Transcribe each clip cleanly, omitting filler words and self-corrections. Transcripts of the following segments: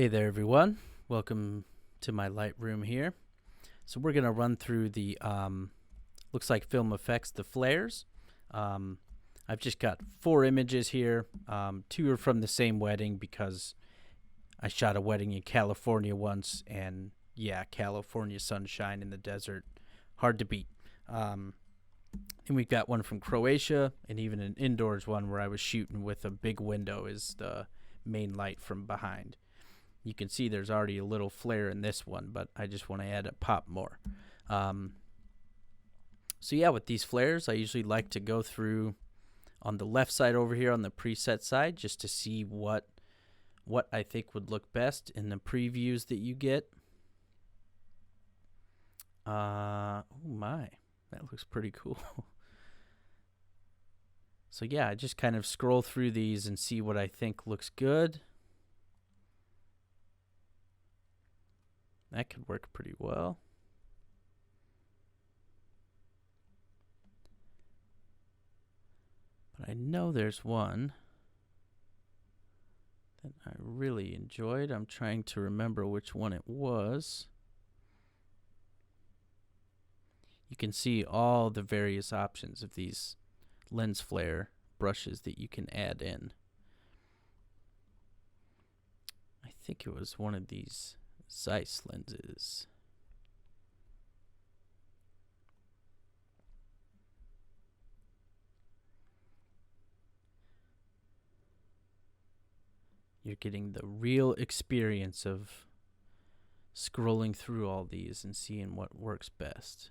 Hey there everyone, welcome to my Lightroom here. So we're going to run through the looks like film effects, the flares. I've just got 4 images here. 2 are from the same wedding because I shot a wedding in California once, and yeah, California sunshine in the desert, hard to beat. And we've got one from Croatia, and even an indoors one where I was shooting with a big window is the main light from behind. You can see there's already a little flare in this one, but I just want to add a pop more. So yeah, with these flares, I usually like to go through on the left side over here on the preset side just to see what I think would look best in the previews that you get. Oh my, that looks pretty cool. So yeah, I just kind of scroll through these and see what I think looks good. That could work pretty well. But I know there's one that I really enjoyed. I'm trying to remember which one it was. You can see all the various options of these lens flare brushes that you can add in. I think it was one of these Zeiss lenses. You're getting the real experience of scrolling through all these and seeing what works best.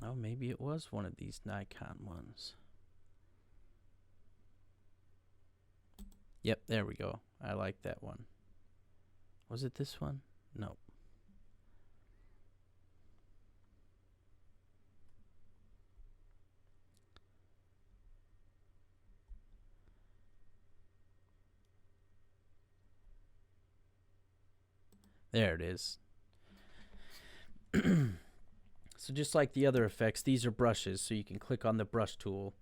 Oh, maybe it was one of these Nikon ones. Yep, there we go. I like that one. Was it this one? No. There it is. So just like the other effects, these are brushes, so you can click on the brush tool.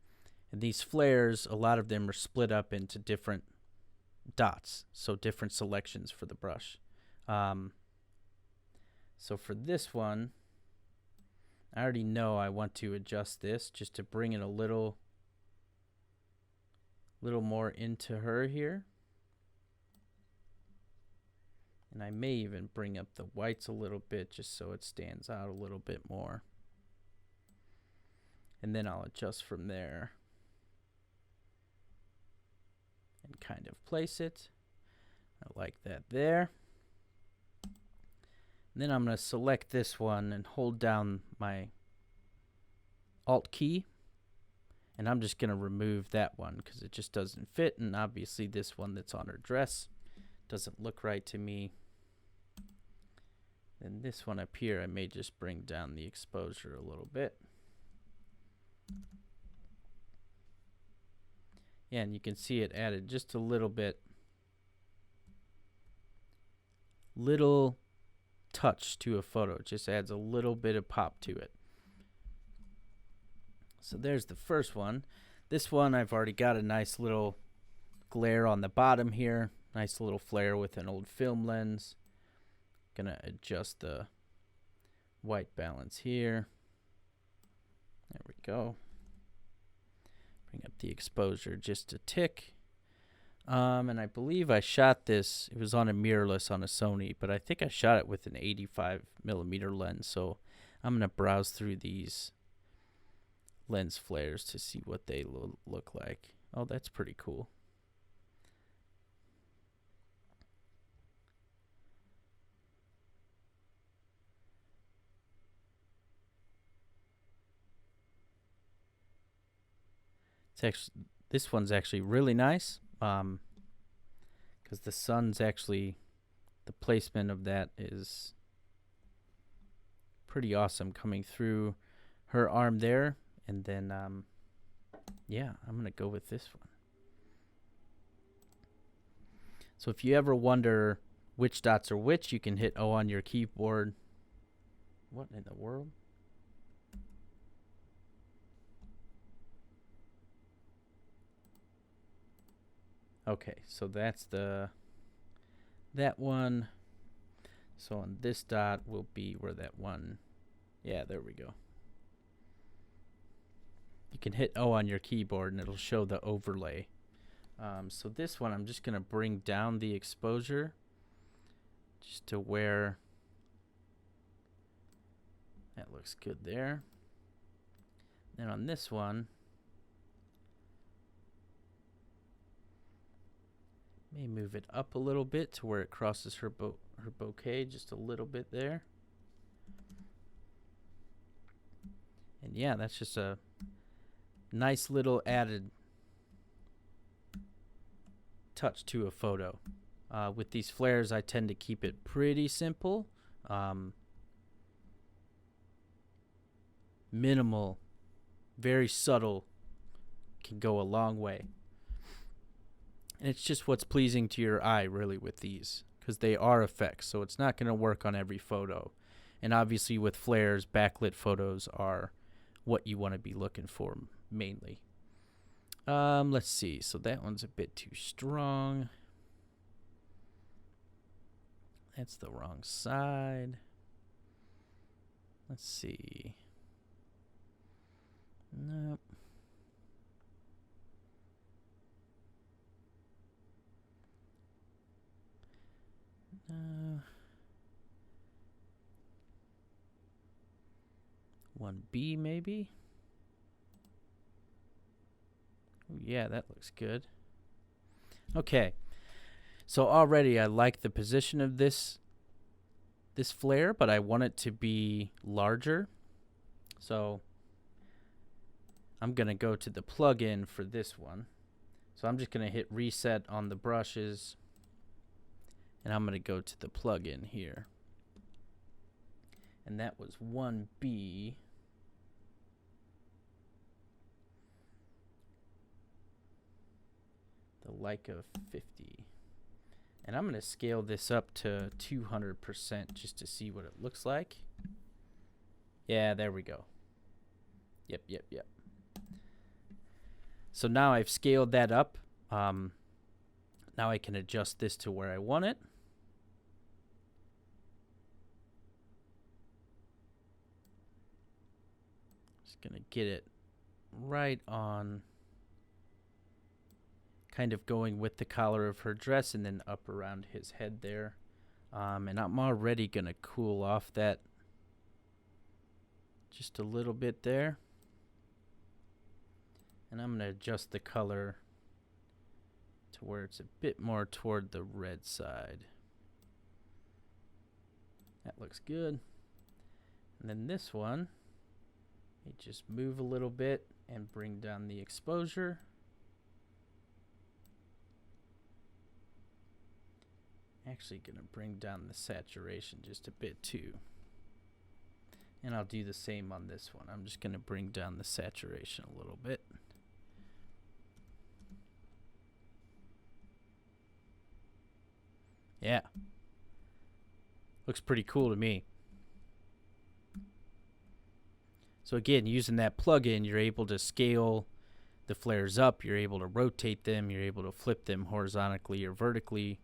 And these flares, a lot of them are split up into different dots, so different selections for the brush. So for this one, I already know I want to adjust this just to bring it a little more into her here. And I may even bring up the whites a little bit just so it stands out a little bit more. And then I'll adjust from there and kind of place it. I like that there. And then I'm going to select this one and hold down my Alt key. And I'm just going to remove that one because it just doesn't fit. And obviously this one that's on her dress doesn't look right to me. And this one up here, I may just bring down the exposure a little bit. Yeah, and you can see it added just a little bit. Little touch to a photo. It just adds a little bit of pop to it. So there's the first one. This one, I've already got a nice little glare on the bottom here. Nice little flare with an old film lens. Gonna adjust the white balance here. There we go. Bring up the exposure just a tick. And I believe I shot this, it was on a mirrorless on a Sony, but I think I shot it with an 85mm lens. So I'm gonna browse through these lens flares to see what they look like. Oh, that's pretty cool. This one's actually really nice because the sun's actually, the placement of that is pretty awesome coming through her arm there. And then yeah, I'm gonna go with this one. So if you ever wonder which dots are which, you can hit O on your keyboard. What in the world? Okay, so that's the that one. So on this dot will be where that one, yeah, there we go. You can hit O on your keyboard and it'll show the overlay. So this one, I'm just going to bring down the exposure just to where that looks good there. And on this one, may move it up a little bit to where it crosses her bokeh just a little bit there. And yeah, that's just a nice little added touch to a photo. With these flares, I tend to keep it pretty simple. Minimal, very subtle can go a long way. And it's just what's pleasing to your eye, really, with these, because they are effects, so it's not going to work on every photo. And obviously with flares, backlit photos are what you want to be looking for mainly. Let's see. So that one's a bit too strong. That's the wrong side. Let's see. Nope. No. 1B maybe? Ooh, yeah, that looks good. Okay. So already I like the position of this flare, but I want it to be larger. So I'm going to go to the plugin for this one. So I'm just going to hit reset on the brushes, and I'm going to go to the plugin here. And that was 1B. The Leica 50. And I'm going to scale this up to 200% just to see what it looks like. Yeah, there we go. Yep. So now I've scaled that up. Now I can adjust this to where I want it. Just going to get it right on, kind of going with the collar of her dress and then up around his head there. And I'm already going to cool off that just a little bit there. And I'm going to adjust the color to where it's a bit more toward the red side. That looks good. And then this one, you just move a little bit and bring down the exposure. Actually going to bring down the saturation just a bit too. And I'll do the same on this one. I'm just going to bring down the saturation a little bit. Yeah. Looks pretty cool to me. So again, using that plugin, you're able to scale the flares up, you're able to rotate them, you're able to flip them horizontally or vertically.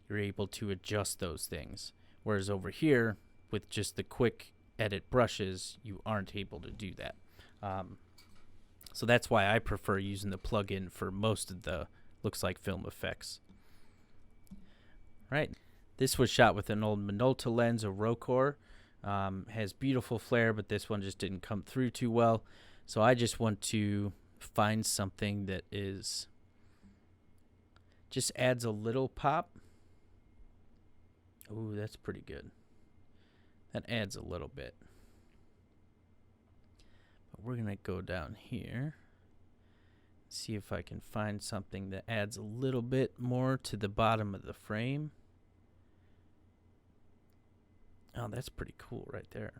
You're able to adjust those things. Whereas over here, with just the quick edit brushes, you aren't able to do that. So that's why I prefer using the plugin for most of the looks like film effects. Right. This was shot with an old Minolta lens, a Rocore. Has beautiful flare, but this one just didn't come through too well. So I just want to find something that is just adds a little pop. Ooh, that's pretty good. That adds a little bit. But we're going to go down here. See if I can find something that adds a little bit more to the bottom of the frame. Oh, that's pretty cool right there.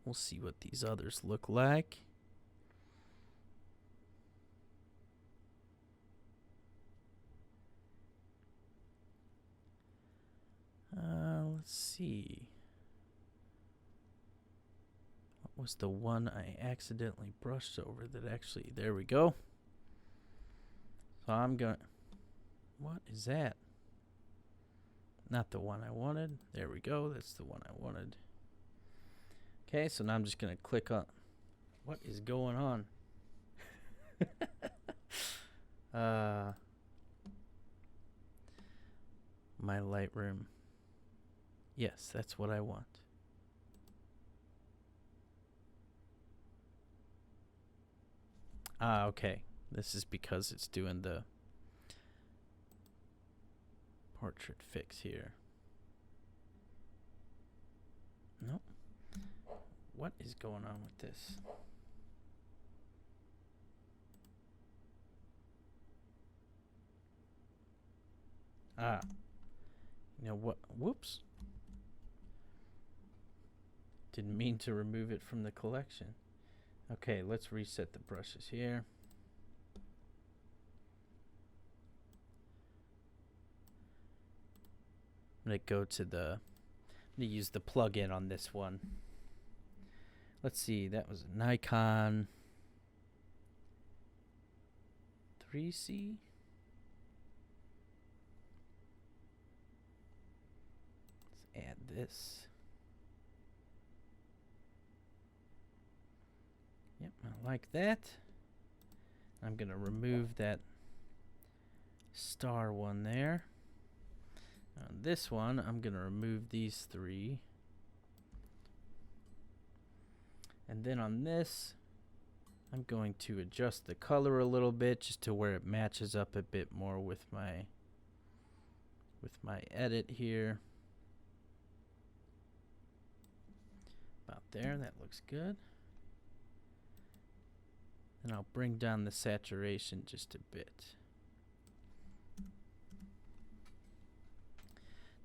We'll see what these others look like. Let's see. What was the one I accidentally brushed over that actually, there we go. So I'm going, what is that? Not the one I wanted. There we go. That's the one I wanted. Okay, so now I'm just going to click on, what is going on? My Lightroom. Yes, that's what I want. Okay. This is because it's doing the portrait fix here. Nope. What is going on with this? You know what? Whoops. Didn't mean to remove it from the collection. Okay, let's reset the brushes here. I'm going to go to the, I'm going to use the plug-in on this one. Let's see, that was a Nikon 3C. Let's add this. Yep, I like that. I'm going to remove that star one there. On this one, I'm going to remove these three. And then on this, I'm going to adjust the color a little bit just to where it matches up a bit more with my edit here. About there, that looks good. And I'll bring down the saturation just a bit.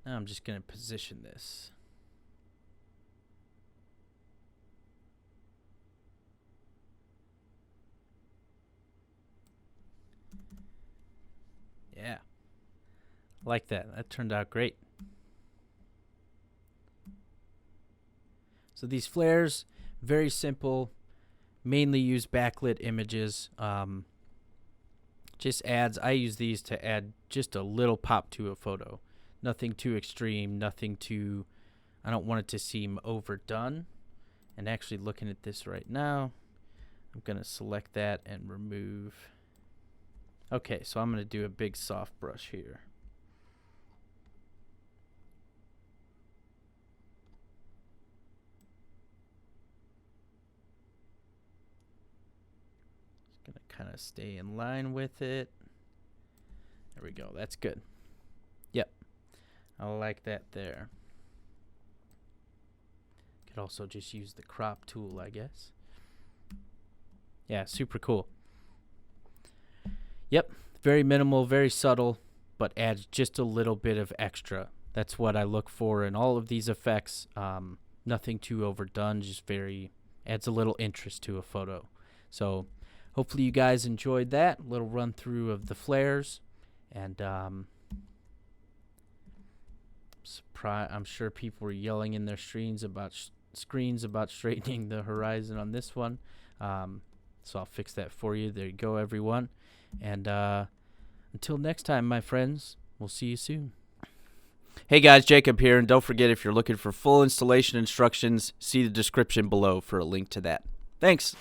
Now I'm just going to position this. Yeah. Like that. That turned out great. So these flares, very simple, mainly use backlit images. Just adds, I use these to add just a little pop to a photo. Nothing too extreme, nothing too, I don't want it to seem overdone. And actually looking at this right now, I'm going to select that and remove. Okay, so I'm going to do a big soft brush here. Just going to kind of stay in line with it. There we go, that's good. Yep. I like that there. Could also just use the crop tool, I guess. Yeah, super cool. Yep, very minimal, very subtle, but adds just a little bit of extra. That's what I look for in all of these effects. Nothing too overdone, just adds a little interest to a photo. So hopefully you guys enjoyed that little run through of the flares. And I'm sure people were yelling in their screens about straightening the horizon on this one. So I'll fix that for you. There you go, everyone. And until next time, my friends, we'll see you soon. Hey guys, Jacob here, and don't forget, if you're looking for full installation instructions, see the description below for a link to that. Thanks.